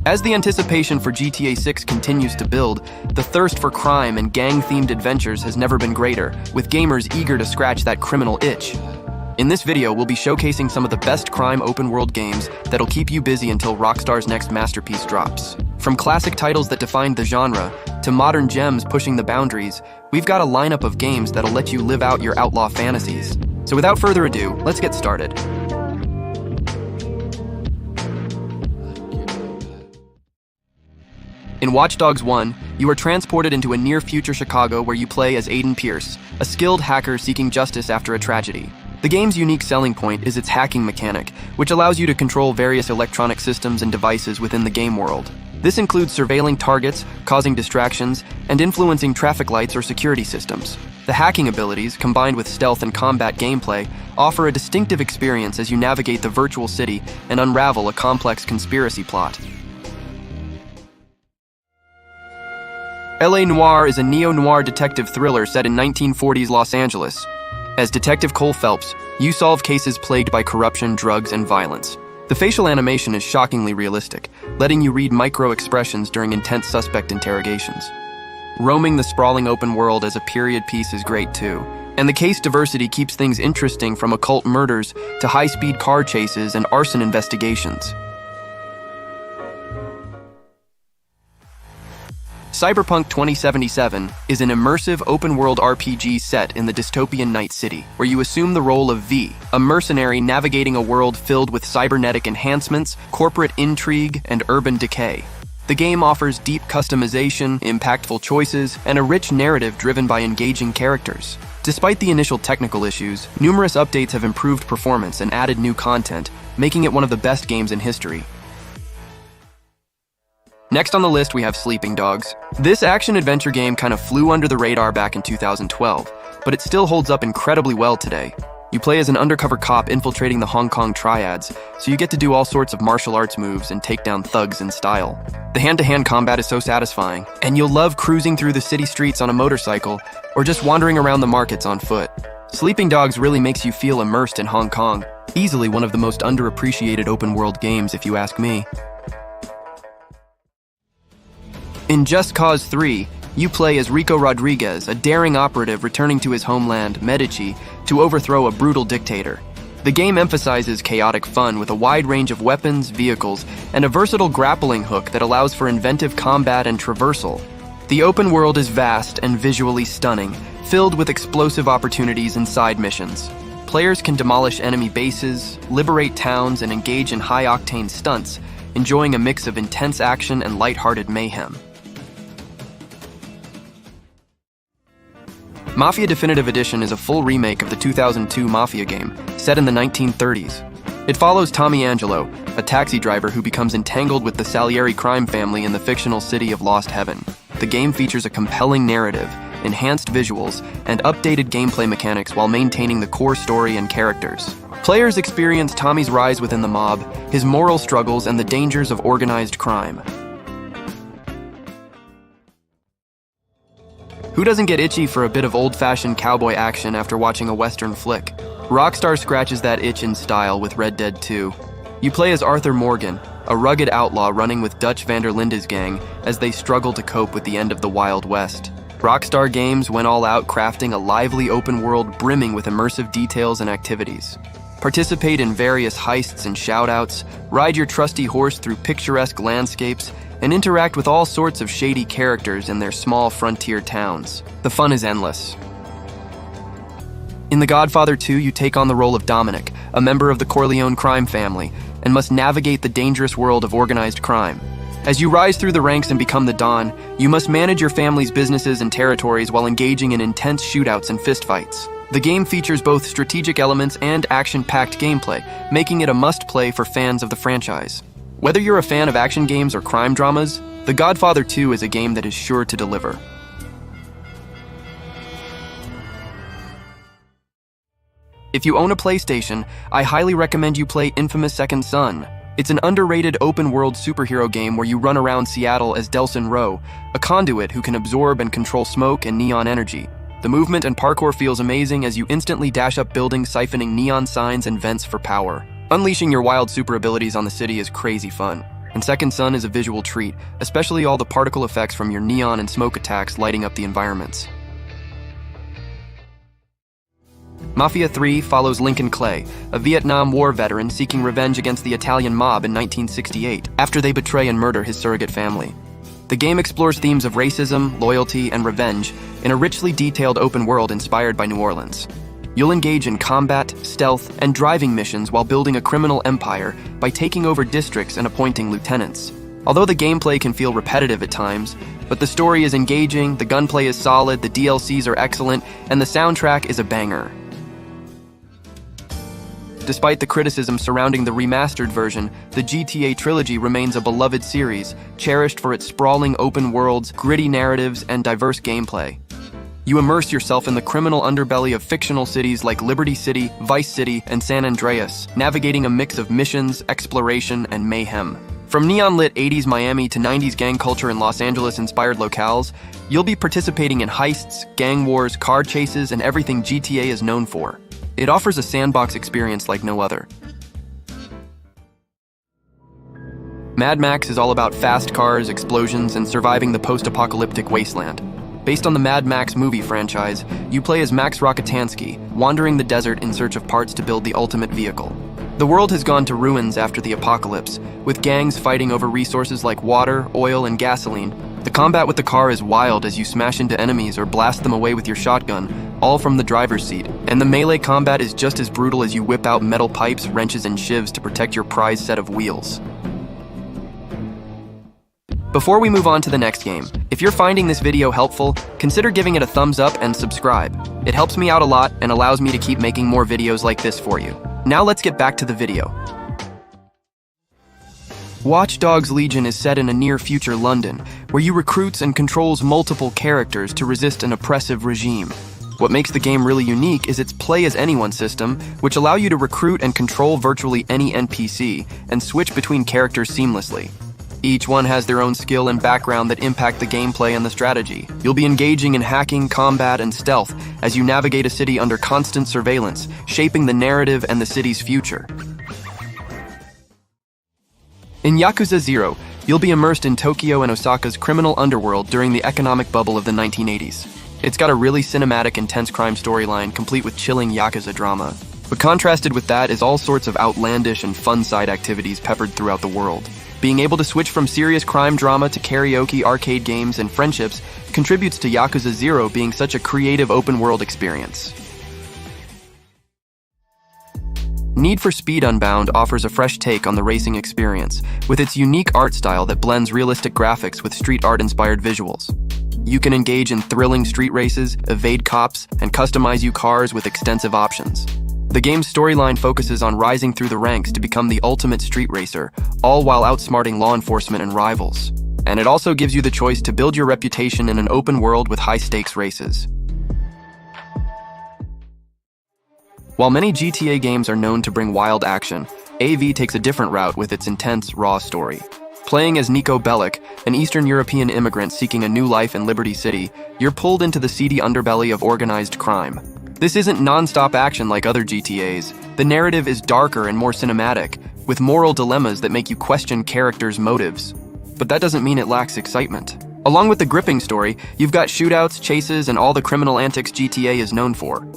As the anticipation for GTA 6 continues to build, the thirst for crime and gang-themed adventures has never been greater, with gamers eager to scratch that criminal itch. In this video, we'll be showcasing some of the best crime open-world games that'll keep you busy until Rockstar's next masterpiece drops. From classic titles that defined the genre, to modern gems pushing the boundaries, we've got a lineup of games that'll let you live out your outlaw fantasies. So without further ado, let's get started. In Watch Dogs 1, you are transported into a near-future Chicago where you play as Aiden Pierce, a skilled hacker seeking justice after a tragedy. The game's unique selling point is its hacking mechanic, which allows you to control various electronic systems and devices within the game world. This includes surveilling targets, causing distractions, and influencing traffic lights or security systems. The hacking abilities, combined with stealth and combat gameplay, offer a distinctive experience as you navigate the virtual city and unravel a complex conspiracy plot. L.A. Noire is a neo-noir detective thriller set in 1940s Los Angeles. As Detective Cole Phelps, you solve cases plagued by corruption, drugs, and violence. The facial animation is shockingly realistic, letting you read micro-expressions during intense suspect interrogations. Roaming the sprawling open world as a period piece is great too, and the case diversity keeps things interesting from occult murders to high-speed car chases and arson investigations. Cyberpunk 2077 is an immersive open-world RPG set in the dystopian Night City, where you assume the role of V, a mercenary navigating a world filled with cybernetic enhancements, corporate intrigue, and urban decay. The game offers deep customization, impactful choices, and a rich narrative driven by engaging characters. Despite the initial technical issues, numerous updates have improved performance and added new content, making it one of the best games in history. Next on the list, we have Sleeping Dogs. This action-adventure game kind of flew under the radar back in 2012, but it still holds up incredibly well today. You play as an undercover cop infiltrating the Hong Kong triads, so you get to do all sorts of martial arts moves and take down thugs in style. The hand-to-hand combat is so satisfying, and you'll love cruising through the city streets on a motorcycle or just wandering around the markets on foot. Sleeping Dogs really makes you feel immersed in Hong Kong. Easily one of the most underappreciated open-world games, if you ask me. In Just Cause 3, you play as Rico Rodriguez, a daring operative returning to his homeland, Medici, to overthrow a brutal dictator. The game emphasizes chaotic fun with a wide range of weapons, vehicles, and a versatile grappling hook that allows for inventive combat and traversal. The open world is vast and visually stunning, filled with explosive opportunities and side missions. Players can demolish enemy bases, liberate towns, and engage in high-octane stunts, enjoying a mix of intense action and lighthearted mayhem. Mafia Definitive Edition is a full remake of the 2002 Mafia game, set in the 1930s. It follows Tommy Angelo, a taxi driver who becomes entangled with the Salieri crime family in the fictional city of Lost Heaven. The game features a compelling narrative, enhanced visuals, and updated gameplay mechanics while maintaining the core story and characters. Players experience Tommy's rise within the mob, his moral struggles, and the dangers of organized crime. Who doesn't get itchy for a bit of old-fashioned cowboy action after watching a Western flick? Rockstar scratches that itch in style with Red Dead 2. You play as Arthur Morgan, a rugged outlaw running with Dutch van der Linde's gang as they struggle to cope with the end of the Wild West. Rockstar Games went all out crafting a lively open world brimming with immersive details and activities. Participate in various heists and shoutouts, ride your trusty horse through picturesque landscapes, and interact with all sorts of shady characters in their small frontier towns. The fun is endless. In The Godfather 2, you take on the role of Dominic, a member of the Corleone crime family, and must navigate the dangerous world of organized crime. As you rise through the ranks and become the Don, you must manage your family's businesses and territories while engaging in intense shootouts and fistfights. The game features both strategic elements and action-packed gameplay, making it a must-play for fans of the franchise. Whether you're a fan of action games or crime dramas, The Godfather 2 is a game that is sure to deliver. If you own a PlayStation, I highly recommend you play Infamous Second Son. It's an underrated open-world superhero game where you run around Seattle as Delson Rowe, a conduit who can absorb and control smoke and neon energy. The movement and parkour feels amazing as you instantly dash up buildings siphoning neon signs and vents for power. Unleashing your wild super abilities on the city is crazy fun. And Second Son is a visual treat, especially all the particle effects from your neon and smoke attacks lighting up the environments. Mafia 3 follows Lincoln Clay, a Vietnam War veteran seeking revenge against the Italian mob in 1968 after they betray and murder his surrogate family. The game explores themes of racism, loyalty, and revenge in a richly detailed open world inspired by New Orleans. You'll engage in combat, stealth, and driving missions while building a criminal empire by taking over districts and appointing lieutenants. Although the gameplay can feel repetitive at times, but the story is engaging, the gunplay is solid, the DLCs are excellent, and the soundtrack is a banger. Despite the criticism surrounding the remastered version, the GTA trilogy remains a beloved series, cherished for its sprawling open worlds, gritty narratives, and diverse gameplay. You immerse yourself in the criminal underbelly of fictional cities like Liberty City, Vice City, and San Andreas, navigating a mix of missions, exploration, and mayhem. From neon-lit 80s Miami to 90s gang culture in Los Angeles-inspired locales, you'll be participating in heists, gang wars, car chases, and everything GTA is known for. It offers a sandbox experience like no other. Mad Max is all about fast cars, explosions, and surviving the post-apocalyptic wasteland. Based on the Mad Max movie franchise, you play as Max Rockatansky, wandering the desert in search of parts to build the ultimate vehicle. The world has gone to ruins after the apocalypse, with gangs fighting over resources like water, oil, and gasoline. The combat with the car is wild as you smash into enemies or blast them away with your shotgun, all from the driver's seat. And the melee combat is just as brutal as you whip out metal pipes, wrenches, and shivs to protect your prized set of wheels. Before we move on to the next game, if you're finding this video helpful, consider giving it a thumbs up and subscribe. It helps me out a lot and allows me to keep making more videos like this for you. Now let's get back to the video. Watch Dogs Legion is set in a near-future London, where you recruits and controls multiple characters to resist an oppressive regime. What makes the game really unique is its play-as-anyone system, which allow you to recruit and control virtually any NPC and switch between characters seamlessly. Each one has their own skill and background that impact the gameplay and the strategy. You'll be engaging in hacking, combat, and stealth as you navigate a city under constant surveillance, shaping the narrative and the city's future. In Yakuza 0, you'll be immersed in Tokyo and Osaka's criminal underworld during the economic bubble of the 1980s. It's got a really cinematic, intense crime storyline, complete with chilling Yakuza drama. But contrasted with that is all sorts of outlandish and fun side activities peppered throughout the world. Being able to switch from serious crime drama to karaoke, arcade games, and friendships contributes to Yakuza 0 being such a creative open-world experience. Need for Speed Unbound offers a fresh take on the racing experience, with its unique art style that blends realistic graphics with street art-inspired visuals. You can engage in thrilling street races, evade cops, and customize your cars with extensive options. The game's storyline focuses on rising through the ranks to become the ultimate street racer, all while outsmarting law enforcement and rivals. And it also gives you the choice to build your reputation in an open world with high-stakes races. While many GTA games are known to bring wild action, AV takes a different route with its intense, raw story. Playing as Niko Bellic, an Eastern European immigrant seeking a new life in Liberty City, you're pulled into the seedy underbelly of organized crime. This isn't non-stop action like other GTAs. The narrative is darker and more cinematic, with moral dilemmas that make you question characters' motives. But that doesn't mean it lacks excitement. Along with the gripping story, you've got shootouts, chases, and all the criminal antics GTA is known for.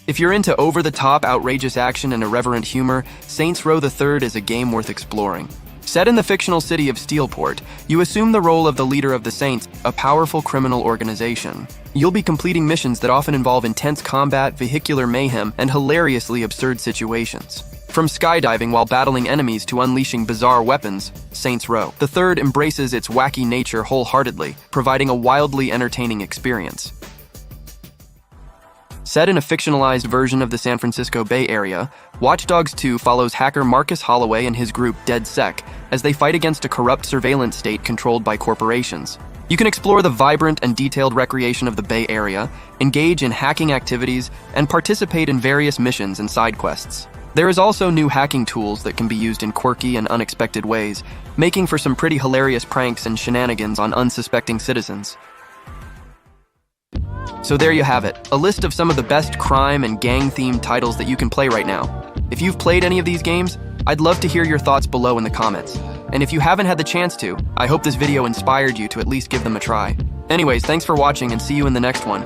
If you're into over-the-top, outrageous action and irreverent humor, Saints Row the Third is a game worth exploring. Set in the fictional city of Steelport, you assume the role of the leader of the Saints, a powerful criminal organization. You'll be completing missions that often involve intense combat, vehicular mayhem, and hilariously absurd situations. From skydiving while battling enemies to unleashing bizarre weapons, Saints Row the Third embraces its wacky nature wholeheartedly, providing a wildly entertaining experience. Set in a fictionalized version of the San Francisco Bay Area, Watch Dogs 2 follows hacker Marcus Holloway and his group DeadSec as they fight against a corrupt surveillance state controlled by corporations. You can explore the vibrant and detailed recreation of the Bay Area, engage in hacking activities, and participate in various missions and side quests. There is also new hacking tools that can be used in quirky and unexpected ways, making for some pretty hilarious pranks and shenanigans on unsuspecting citizens. So there you have it, a list of some of the best crime and gang-themed titles that you can play right now. If you've played any of these games, I'd love to hear your thoughts below in the comments. And if you haven't had the chance to, I hope this video inspired you to at least give them a try. Anyways, thanks for watching and see you in the next one.